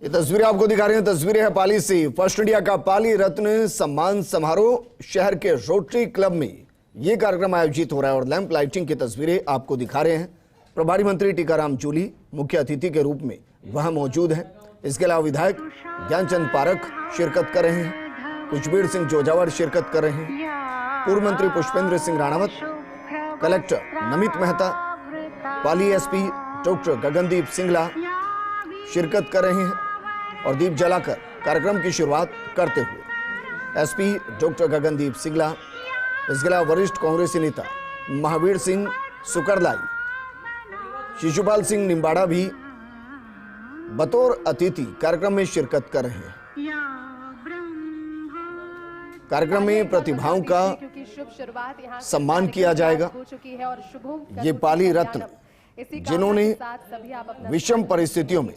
ये तस्वीरें आपको दिखा रहे हैं, तस्वीरें है पाली से। फर्स्ट इंडिया का पाली रत्न सम्मान समारोह शहर के रोटरी क्लब में ये कार्यक्रम आयोजित हो रहा है और लैंप लाइटिंग की तस्वीरें आपको दिखा रहे हैं। प्रभारी मंत्री टीकाराम जूली मुख्य अतिथि के रूप में वहां मौजूद हैं। इसके अलावा विधायक ज्ञानचंद पारख शिरकत कर रहे हैं, कुचबीर सिंह जोजावर शिरकत कर रहे हैं, पूर्व मंत्री पुष्पेंद्र सिंह राणावत, कलेक्टर नमित मेहता, पाली एसपी डॉक्टर गगनदीप सिंगला शिरकत कर रहे हैं और दीप जलाकर कार्यक्रम की शुरुआत करते हुए एसपी डॉक्टर गगनदीप सिंगला, इसके अलावा वरिष्ठ कांग्रेसी नेता महावीर सिंह सुकरलाई, शिशुपाल सिंह निम्बाड़ा भी बतौर अतिथि कार्यक्रम में शिरकत कर रहे हैं। कार्यक्रम में प्रतिभाओं का सम्मान किया जाएगा। ये पाली रत्न जिन्होंने विषम परिस्थितियों में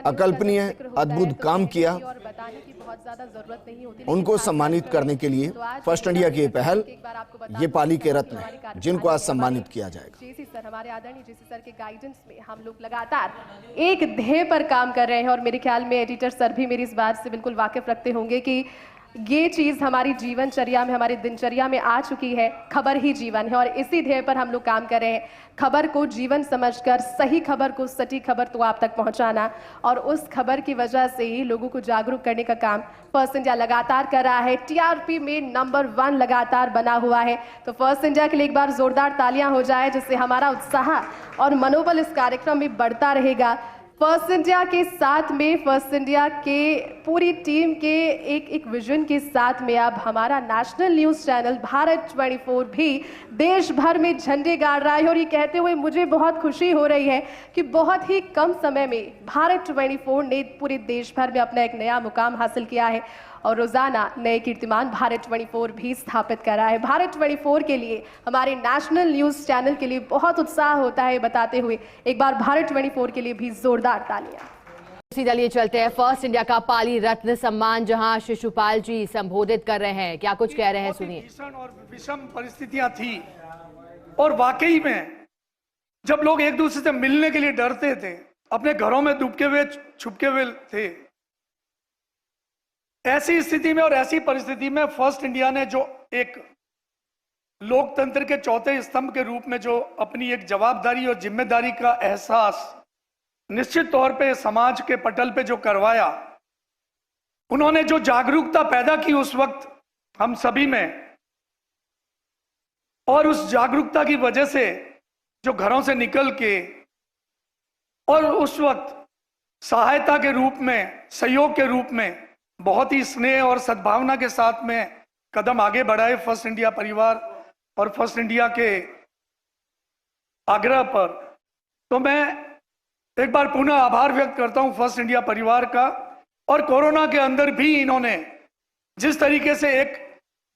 अकल्पनीय अद्भुत काम किया, उनको सम्मानित करने के लिए फर्स्ट इंडिया की पहल ये पाली के रत्न है जिनको आज सम्मानित किया जाएगा। जेसी सर, हमारे आदरणीय जेसी सर के गाइडेंस में हम लोग लगातार एक ध्येय पर काम कर रहे हैं और मेरे ख्याल में एडिटर सर भी मेरी इस बात से बिल्कुल वाकिफ रखते होंगे कि ये चीज हमारी जीवनचर्या में, हमारी दिनचर्या में आ चुकी है। खबर ही जीवन है और इसी ध्येय पर हम लोग काम कर रहे हैं। खबर को जीवन समझकर, सही खबर को, सटीक खबर तो आप तक पहुंचाना, और उस खबर की वजह से ही लोगों को जागरूक करने का काम फर्स्ट इंडिया लगातार कर रहा है। टीआरपी में नंबर 1 लगातार बना हुआ है। तो फर्स्ट इंडिया के लिए एक बार जोरदार तालियां हो जाए, जिससे हमारा उत्साह और मनोबल इस कार्यक्रम में बढ़ता रहेगा। फर्स्ट इंडिया के साथ में, फर्स्ट इंडिया के पूरी टीम के एक विजन के साथ में अब हमारा नेशनल न्यूज़ चैनल भारत 24 भी देश भर में झंडे गाड़ रहा है। और ये कहते हुए मुझे बहुत खुशी हो रही है कि बहुत ही कम समय में भारत 24 ने पूरे देश भर में अपना एक नया मुकाम हासिल किया है और रोजाना नए कीर्तिमान भारत 24 भी स्थापित कर रहा है। भारत 24 के लिए, हमारे नेशनल न्यूज़ चैनल के लिए बहुत उत्साह होता है, बताते हुए एक बार भारत 24 के लिए भी जोरदार तालियां। चलिए चलते हैं फर्स्ट इंडिया का पाली रत्न सम्मान, जहां शिशुपाल जी संबोधित कर रहे हैं। क्या कुछ कह रहे हैं, सुनिए। भीषण और विषम परिस्थितियां थी और वाकई में जब लोग एक दूसरे से मिलने के लिए डरते थे, अपने घरों में दुबके हुए छुपके हुए थे, ऐसी स्थिति में और ऐसी परिस्थिति में फर्स्ट इंडिया ने जो एक लोकतंत्र के चौथे स्तंभ के रूप में जो अपनी एक जवाबदारी और जिम्मेदारी का एहसास निश्चित तौर पे समाज के पटल पे जो करवाया, उन्होंने जो जागरूकता पैदा की उस वक्त हम सभी में, और उस जागरूकता की वजह से जो घरों से निकल के और उस वक्त सहायता के रूप में, सहयोग के रूप में बहुत ही स्नेह और सद्भावना के साथ में कदम आगे बढ़ाए फर्स्ट इंडिया परिवार और फर्स्ट इंडिया के आग्रह पर, तो मैं एक बार पुनः आभार व्यक्त करता हूं फर्स्ट इंडिया परिवार का। और कोरोना के अंदर भी इन्होंने जिस तरीके से एक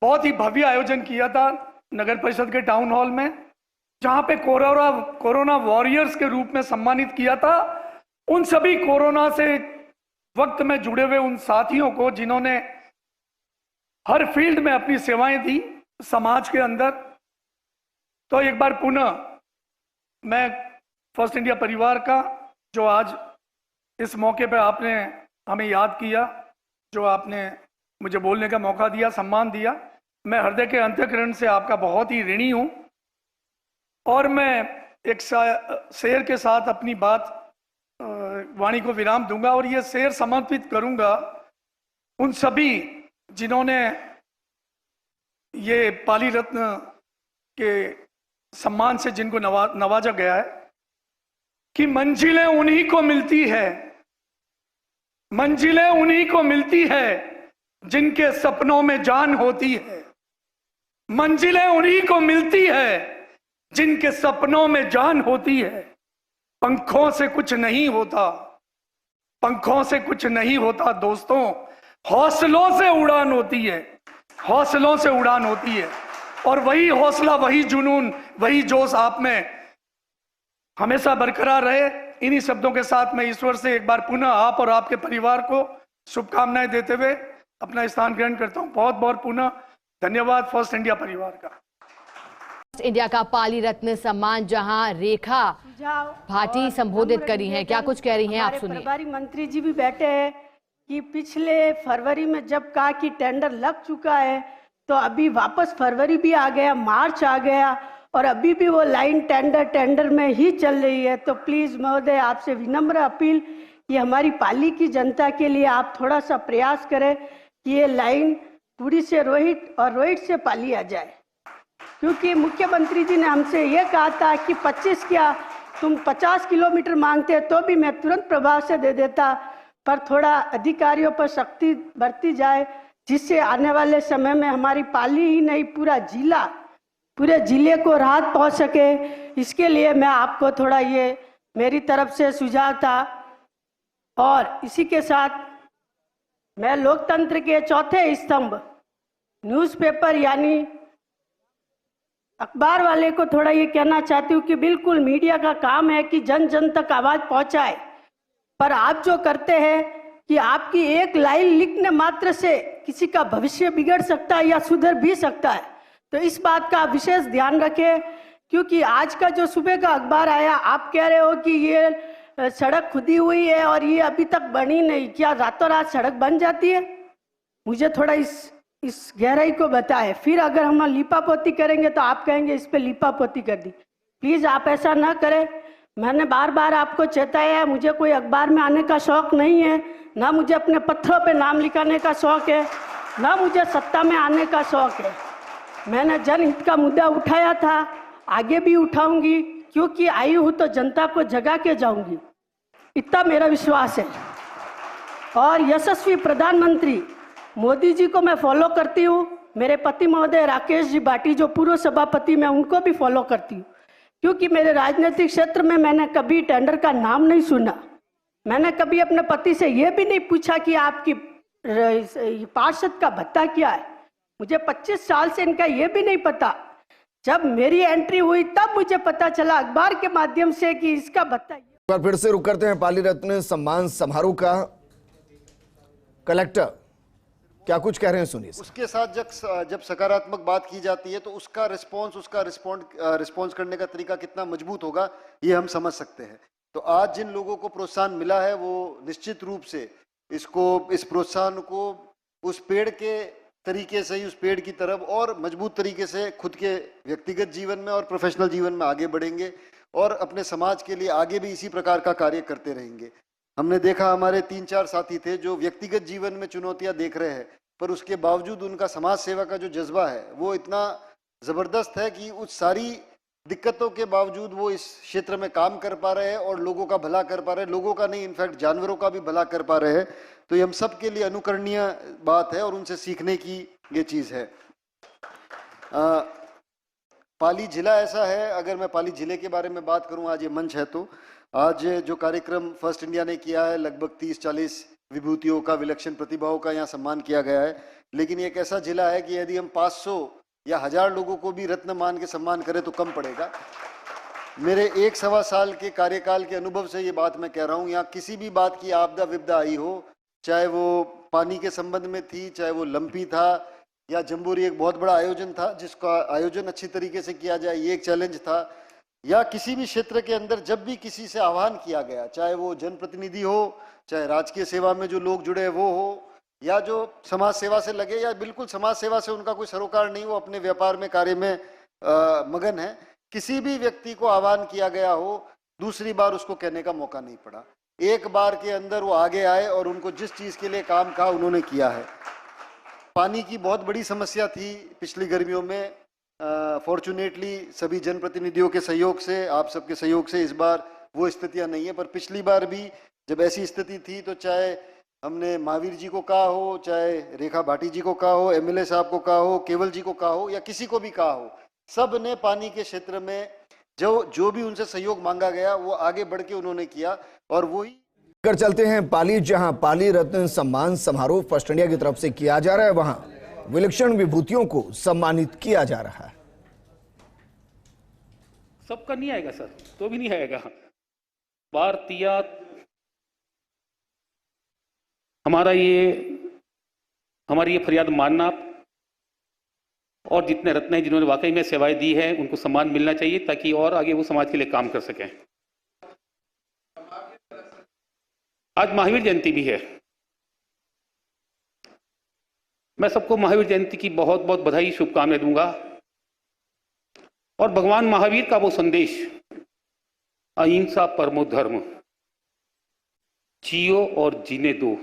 बहुत ही भव्य आयोजन किया था नगर परिषद के टाउन हॉल में, जहां पे कोरोना वॉरियर्स के रूप में सम्मानित किया था उन सभी कोरोना से वक्त में जुड़े हुए उन साथियों को जिन्होंने हर फील्ड में अपनी सेवाएं दी समाज के अंदर। तो एक बार पुनः मैं फर्स्ट इंडिया परिवार का, जो आज इस मौके पर आपने हमें याद किया, जो आपने मुझे बोलने का मौका दिया, सम्मान दिया, मैं हृदय के अंतःकरण से आपका बहुत ही ऋणी हूं। और मैं एक शेर के साथ अपनी बात वाणी को विराम दूंगा और ये शेर समर्पित करूंगा उन सभी जिन्होंने ये पाली रत्न के सम्मान से जिनको नवाजा गया है कि मंजिलें उन्हीं को मिलती है, मंजिलें उन्हीं को मिलती है जिनके सपनों में जान होती है, मंजिलें उन्हीं को मिलती है जिनके सपनों में जान होती है। पंखों से कुछ नहीं होता, पंखों से कुछ नहीं होता दोस्तों, हौसलों से उड़ान होती है, हौसलों से उड़ान होती है। और वही हौसला, वही जुनून, वही जोश आप में हमेशा बरकरार रहे। इन्हीं शब्दों के साथ मैं ईश्वर से एक बार पुनः आप और आपके परिवार को शुभकामनाएं देते हुए अपना स्थान ग्रहण करता हूं। बहुत बहुत पुनः धन्यवाद फर्स्ट इंडिया परिवार का। इंडिया का पाली रत्न सम्मान जहां रेखा भाटी संबोधित करी हैं, क्या कुछ कह रही हैं आप सुनिए। प्रभारी मंत्री जी भी बैठे हैं कि पिछले फरवरी में जब कहा कि टेंडर लग चुका है तो अभी वापस फरवरी भी आ गया, मार्च आ गया और अभी भी वो लाइन टेंडर में ही चल रही है। तो प्लीज महोदय आपसे विनम्र अपील कि हमारी पाली की जनता के लिए आप थोड़ा सा प्रयास करें कि ये लाइन पुरी से रोहित और रोहित से पाली आ जाए, क्योंकि मुख्यमंत्री जी ने हमसे ये कहा था कि 25 क्या तुम 50 किलोमीटर मांगते तो भी मैं तुरंत प्रभाव से दे देता, पर थोड़ा अधिकारियों पर सख्ती बरती जाए जिससे आने वाले समय में हमारी पाली ही नहीं पूरे जिले को राहत पहुंच सके। इसके लिए मैं आपको थोड़ा ये मेरी तरफ से सुझाव था। और इसी के साथ मैं लोकतंत्र के चौथे स्तंभ न्यूज़पेपर यानी अखबार वाले को थोड़ा ये कहना चाहती हूँ कि बिल्कुल मीडिया का काम है कि जन जन तक आवाज पहुंचाए, पर आप जो करते हैं कि आपकी एक लाइन लिखने मात्र से किसी का भविष्य बिगड़ सकता है या सुधर भी सकता है। तो इस बात का विशेष ध्यान रखें, क्योंकि आज का जो सुबह का अखबार आया आप कह रहे हो कि ये सड़क खुदी हुई है और ये अभी तक बनी नहीं, क्या रातों रात सड़क बन जाती है? मुझे थोड़ा इस गहराई को बताएं। फिर अगर हम लीपापोती करेंगे तो आप कहेंगे इस पे लीपापोती कर दी। प्लीज आप ऐसा ना करें। मैंने बार बार आपको चेताया है, मुझे कोई अखबार में आने का शौक नहीं है, ना मुझे अपने पत्थरों पे नाम लिखाने का शौक है, ना मुझे सत्ता में आने का शौक है। मैंने जनहित का मुद्दा उठाया था, आगे भी उठाऊंगी, क्योंकि आई हूं तो जनता को जगा के जाऊंगी, इतना मेरा विश्वास है। और यशस्वी प्रधानमंत्री मोदी जी को मैं फॉलो करती हूँ, मेरे पति महोदय राकेश जी भाटी जो पूर्व सभापति मैं उनको भी फॉलो करती हूँ, क्योंकि मेरे राजनीतिक क्षेत्र में मैंने कभी टेंडर का नाम नहीं सुना। मैंने कभी अपने पति से यह भी नहीं पूछा कि आपकी पार्षद का भत्ता क्या है। मुझे 25 साल से इनका यह भी नहीं पता। जब मेरी एंट्री हुई तब मुझे पता चला अखबार के माध्यम से कि इसका भत्ता। एक बार फिर से रुक करते हैं पाली रत्न सम्मान समारोह का। कलेक्टर क्या कुछ कह रहे हैं सुनिए। उसके साथ जब सकारात्मक बात की जाती है तो उसका रिस्पॉन्स करने का तरीका कितना मजबूत होगा ये हम समझ सकते हैं। तो आज जिन लोगों को प्रोत्साहन मिला है वो निश्चित रूप से इस प्रोत्साहन को उस पेड़ के तरीके से ही उस पेड़ की तरफ और मजबूत तरीके से खुद के व्यक्तिगत जीवन में और प्रोफेशनल जीवन में आगे बढ़ेंगे और अपने समाज के लिए आगे भी इसी प्रकार का कार्य करते रहेंगे। हमने देखा हमारे 3-4 साथी थे जो व्यक्तिगत जीवन में चुनौतियां देख रहे हैं, पर उसके बावजूद उनका समाज सेवा का जो जज्बा है वो इतना जबरदस्त है कि उस सारी दिक्कतों के बावजूद वो इस क्षेत्र में काम कर पा रहे हैं और लोगों का भला कर पा रहे हैं, लोगों का नहीं इनफैक्ट जानवरों का भी भला कर पा रहे हैं। तो ये हम सब के लिए अनुकरणीय बात है और उनसे सीखने की ये चीज है। पाली जिला ऐसा है, अगर मैं पाली जिले के बारे में बात करूं, आज ये मंच है तो आज जो कार्यक्रम फर्स्ट इंडिया ने किया है, लगभग 30-40 विभूतियों का, विलक्षण प्रतिभाओं का यहाँ सम्मान किया गया है। लेकिन ये एक ऐसा जिला है कि यदि हम 500 या 1000 लोगों को भी रत्न मान के सम्मान करें तो कम पड़ेगा। मेरे 1-1.25 साल के कार्यकाल के अनुभव से ये बात मैं कह रहा हूँ, यहाँ किसी भी बात की आपदा विपदा आई हो, चाहे वो पानी के संबंध में थी, चाहे वो लंपी था या जम्बूरी एक बहुत बड़ा आयोजन था जिसका आयोजन अच्छी तरीके से किया जाए, ये एक चैलेंज था, या किसी भी क्षेत्र के अंदर जब भी किसी से आह्वान किया गया, चाहे वो जनप्रतिनिधि हो, चाहे राजकीय सेवा में जो लोग जुड़े वो हो, या जो समाज सेवा से लगे या बिल्कुल समाज सेवा से उनका कोई सरोकार नहीं, वो अपने व्यापार में कार्य में मगन है, किसी भी व्यक्ति को आह्वान किया गया हो, दूसरी बार उसको कहने का मौका नहीं पड़ा। एक बार के अंदर वो आगे आए और उनको जिस चीज के लिए काम कहा उन्होंने किया है। पानी की बहुत बड़ी समस्या थी पिछली गर्मियों में, फॉर्चुनेटली सभी जनप्रतिनिधियों के सहयोग से, आप सबके सहयोग से इस बार वो स्थितियां नहीं है, पर पिछली बार भी जब ऐसी स्थिति थी तो चाहे हमने महावीर जी को कहा हो, चाहे रेखा भाटी जी को कहा हो, एमएलए साहब को कहा हो, केवल जी को कहा हो या किसी को भी कहा हो, सब ने पानी के क्षेत्र में जो भी उनसे सहयोग मांगा गया वो आगे बढ़ के उन्होंने किया। और वही कर चलते हैं पाली, जहां पाली रत्न सम्मान समारोह फर्स्ट इंडिया की तरफ से किया जा रहा है, वहां विलक्षण विभूतियों को सम्मानित किया जा रहा है। सबका नहीं आएगा सर, तो भी नहीं आएगा। भारतीय हमारी ये फरियाद मानना आप, और जितने रत्न हैं जिन्होंने वाकई में सेवाएं दी है उनको सम्मान मिलना चाहिए ताकि और आगे वो समाज के लिए काम कर सकें। आज महावीर जयंती भी है। मैं सबको महावीर जयंती की बहुत बहुत बधाई शुभकामनाएं दूंगा और भगवान महावीर का वो संदेश अहिंसा परमो धर्म, जियो और जीने दो।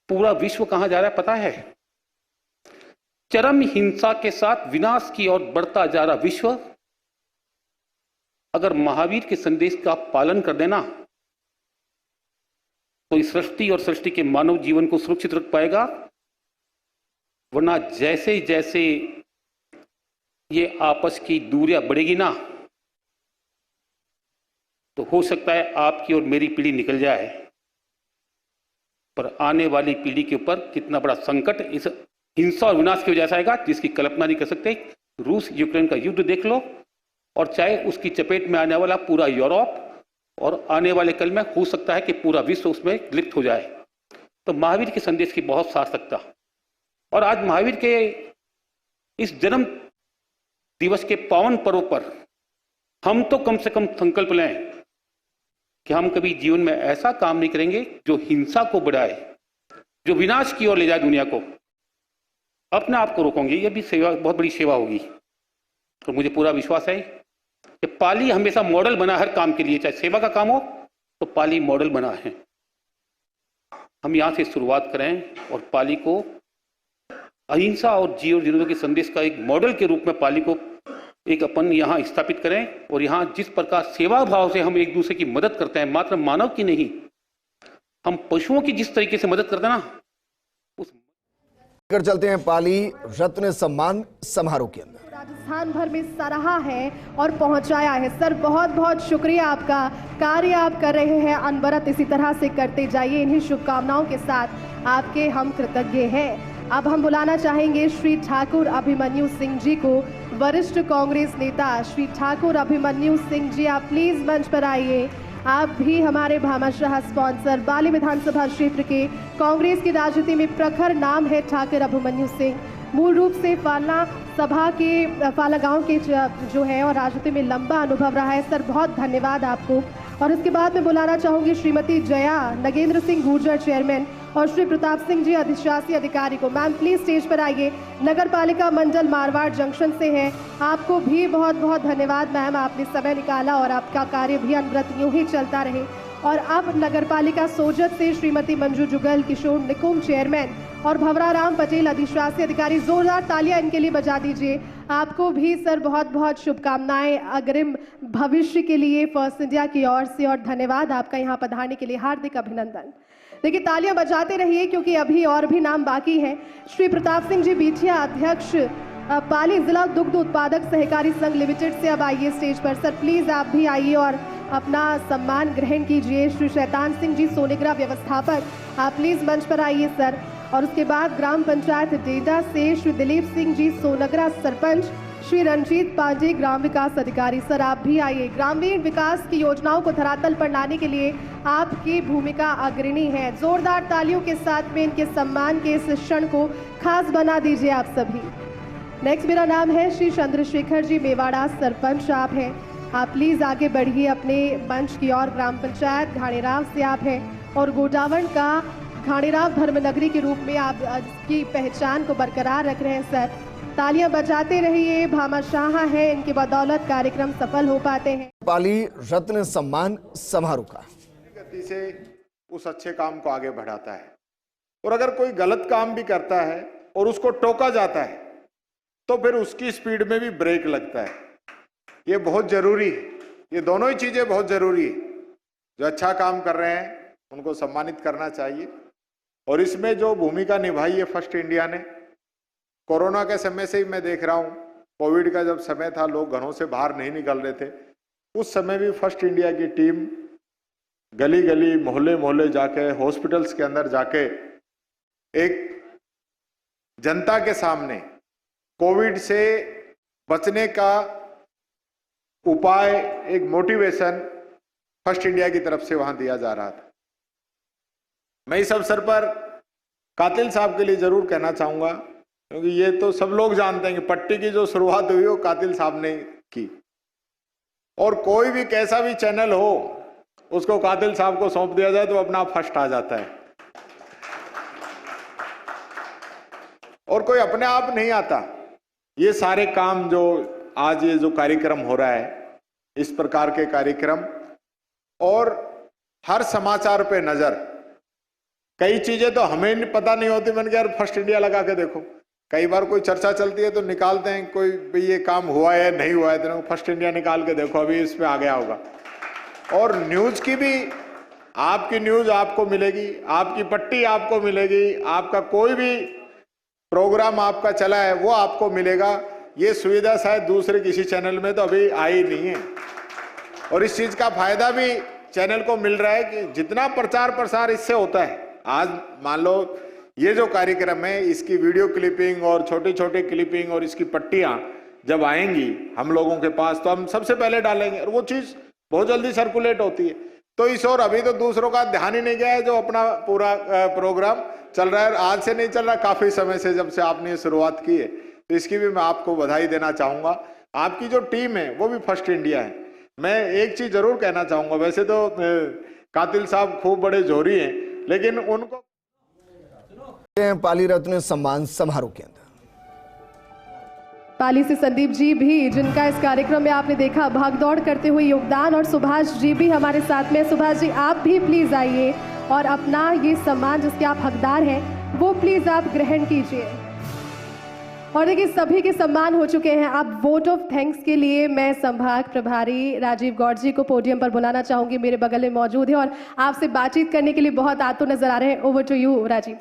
पूरा विश्व कहां जा रहा है पता है? चरम हिंसा के साथ विनाश की ओर बढ़ता जा रहा विश्व अगर महावीर के संदेश का पालन कर देना तो इस सृष्टि और सृष्टि के मानव जीवन को सुरक्षित रख पाएगा। वरना जैसे जैसे ये आपस की दूरियां बढ़ेगी ना तो हो सकता है आपकी और मेरी पीढ़ी निकल जाए, पर आने वाली पीढ़ी के ऊपर कितना बड़ा संकट इस हिंसा और विनाश की वजह से आएगा जिसकी कल्पना नहीं कर सकते। रूस यूक्रेन का युद्ध देख लो और चाहे उसकी चपेट में आने वाला पूरा यूरोप और आने वाले कल में हो सकता है कि पूरा विश्व उसमें लिप्त हो जाए। तो महावीर के संदेश की बहुत सार्थकता। और आज महावीर के इस जन्म दिवस के पावन पर्व पर हम तो कम से कम संकल्प लें कि हम कभी जीवन में ऐसा काम नहीं करेंगे जो हिंसा को बढ़ाए, जो विनाश की ओर ले जाए दुनिया को। अपने आप को रोकेंगे, यह भी सेवा, बहुत बड़ी सेवा होगी। तो मुझे पूरा विश्वास है कि पाली हमेशा मॉडल बना हर काम के लिए, चाहे सेवा का काम हो तो पाली मॉडल बना है। हम यहां से शुरुआत करें और पाली को अहिंसा और जियो जीरो के संदेश का एक मॉडल के रूप में पाली को एक अपन यहाँ स्थापित करें। और यहाँ जिस प्रकार सेवा भाव से हम एक दूसरे की मदद करते हैं, मात्र मानव की नहीं, हम पशुओं की जिस तरीके से मदद करते हैं ना, उस कर चलते हैं पाली रत्न सम्मान समारोह के अंदर। राजस्थान भर में सराहा है और पहुंचाया है। सर बहुत बहुत शुक्रिया, आपका कार्य आप कर रहे हैं अनवरत, इसी तरह से करते जाइए। इन्हीं शुभकामनाओं के साथ आपके हम कृतज्ञ हैं। अब हम बुलाना चाहेंगे श्री ठाकुर अभिमन्यु सिंह जी को, वरिष्ठ कांग्रेस नेता श्री ठाकुर अभिमन्यु सिंह जी, आप प्लीज मंच पर आइए। आप भी हमारे भामाशाह स्पॉन्सर पाली विधानसभा क्षेत्र के कांग्रेस की राजनीति में प्रखर नाम है ठाकुर अभिमन्यु सिंह। मूल रूप से फाला गांव के जो है और राजनीति में लंबा अनुभव रहा है। सर बहुत धन्यवाद आपको। और इसके बाद मैं बुलाना चाहूंगी श्रीमती जया नगेंद्र सिंह गुर्जर चेयरमैन और श्री प्रताप सिंह जी अधिशासी अधिकारी को। मैम प्लीज स्टेज पर आइए। नगर पालिका मंडल मारवाड़ जंक्शन से है, आपको भी बहुत बहुत धन्यवाद मैम, आपने समय निकाला और आपका कार्य भी अनवरत यूं ही चलता रहे। और अब नगर पालिका सोजत से श्रीमती मंजू जुगल किशोर निकुंज चेयरमैन और भवराराम पटेल अधिशासी अधिकारी, जोरदार तालियां इनके लिए बजा दीजिए। आपको भी सर बहुत बहुत शुभकामनाएं अग्रिम भविष्य के लिए फर्स्ट इंडिया की ओर से, और धन्यवाद आपका यहाँ पधारने के लिए, हार्दिक अभिनंदन। देखिए तालियां बजाते रहिए क्योंकि अभी और भी नाम बाकी हैं। श्री प्रताप सिंह जी बीठिया अध्यक्ष पाली जिला दुग्ध उत्पादक सहकारी संघ लिमिटेड से अब आइए स्टेज पर। सर प्लीज आप भी आइए और अपना सम्मान ग्रहण कीजिए। श्री शैतान सिंह जी सोनेग्रा व्यवस्थापक, आप प्लीज मंच पर आइए सर। और उसके बाद ग्राम पंचायत डेडा से श्री दिलीप सिंह जी सोनगरा सरपंच, श्री रंजीत पांडे ग्राम विकास अधिकारी, सर आप भी आइए। ग्रामीण विकास की योजनाओं को धरातल पर लाने के लिए आपकी भूमिका अग्रणी है। जोरदार तालियों के साथ में इनके सम्मान के इस क्षण को खास बना दीजिए आप सभी। नेक्स्ट मेरा नाम है श्री चंद्रशेखर जी मेवाड़ा, सरपंच आप हैं, आप प्लीज आगे बढ़िए अपने मंच की ओर। ग्राम पंचायत घाणेराव से आप हैं और गोडावण का घाणेराव धर्मनगरी के रूप में आप की पहचान को बरकरार रख रहे हैं सर। तालियां बजाते रहिए, भामाशाह है, इनकी बदौलत कार्यक्रम सफल हो पाते हैं। पाली रत्न सम्मान समारोह का गति से उस अच्छे काम को आगे बढ़ाता है, और अगर कोई गलत काम भी करता है और उसको टोका जाता है तो फिर उसकी स्पीड में भी ब्रेक लगता है। ये बहुत जरूरी है, ये दोनों ही चीजें बहुत जरूरी है। जो अच्छा काम कर रहे हैं उनको सम्मानित करना चाहिए, और इसमें जो भूमिका निभाई है फर्स्ट इंडिया ने, कोरोना के समय से ही मैं देख रहा हूँ, कोविड का जब समय था लोग घरों से बाहर नहीं निकल रहे थे, उस समय भी फर्स्ट इंडिया की टीम गली गली मोहल्ले मोहल्ले जाके, हॉस्पिटल्स के अंदर जाके एक जनता के सामने कोविड से बचने का उपाय, एक मोटिवेशन फर्स्ट इंडिया की तरफ से वहां दिया जा रहा था। मैं इस अवसर पर कातिल साहब के लिए जरूर कहना चाहूंगा, क्योंकि ये तो सब लोग जानते हैं कि पट्टी की जो शुरुआत हुई वो कातिल साहब ने की, और कोई भी कैसा भी चैनल हो उसको कातिल साहब को सौंप दिया जाए तो अपना आप फर्स्ट आ जाता है, और कोई अपने आप नहीं आता। ये सारे काम जो आज ये जो कार्यक्रम हो रहा है, इस प्रकार के कार्यक्रम, और हर समाचार पे नजर, कई चीजें तो हमें पता नहीं होती, मैंने कहा यार फर्स्ट इंडिया लगा के देखो, कई बार कोई चर्चा चलती है तो निकालते हैं कोई भी ये काम हुआ है नहीं हुआ है, तो फर्स्ट इंडिया निकाल के देखो अभी इस पे आ गया होगा। और न्यूज की भी, आपकी न्यूज आपको मिलेगी, आपकी पट्टी आपको मिलेगी, आपका कोई भी प्रोग्राम आपका चला है वो आपको मिलेगा। ये सुविधा शायद दूसरे किसी चैनल में तो अभी आई नहीं है, और इस चीज का फायदा भी चैनल को मिल रहा है कि जितना प्रचार प्रसार इससे होता है, आज मान लो ये जो कार्यक्रम है इसकी वीडियो क्लिपिंग और छोटी छोटी क्लिपिंग और इसकी पट्टियां जब आएंगी हम लोगों के पास तो हम सबसे पहले डालेंगे, और वो चीज बहुत जल्दी सर्कुलेट होती है। तो इस और अभी तो दूसरों का ध्यान ही नहीं गया है, जो अपना पूरा प्रोग्राम चल रहा है, आज से नहीं चल रहा, काफी समय से जब से आपने शुरुआत की है, तो इसकी भी मैं आपको बधाई देना चाहूंगा। आपकी जो टीम है वो भी फर्स्ट इंडिया है। मैं एक चीज जरूर कहना चाहूंगा, वैसे तो कातिल साहब खूब बड़े जोहरी हैं, लेकिन उनको पाली रत्न सम्मान समारोह के अंदर पाली से संदीप जी भी, जिनका इस कार्यक्रम में आपने देखा भागदौड़ करते हुए योगदान, और सुभाष जी भी हमारे साथ में। सुभाष जी आप भी प्लीज आइए और अपना ये सम्मान जिसके आप हकदार हैं वो प्लीज आप ग्रहण कीजिए। और देखिए सभी के सम्मान हो चुके हैं। अब वोट ऑफ थैंक्स के लिए मैं संभाग प्रभारी राजीव गौड़ जी को पोडियम पर बुलाना चाहूंगी, मेरे बगल में मौजूद है और आपसे बातचीत करने के लिए बहुत आतुर नजर आ रहे हैं। Over to you Rajiv.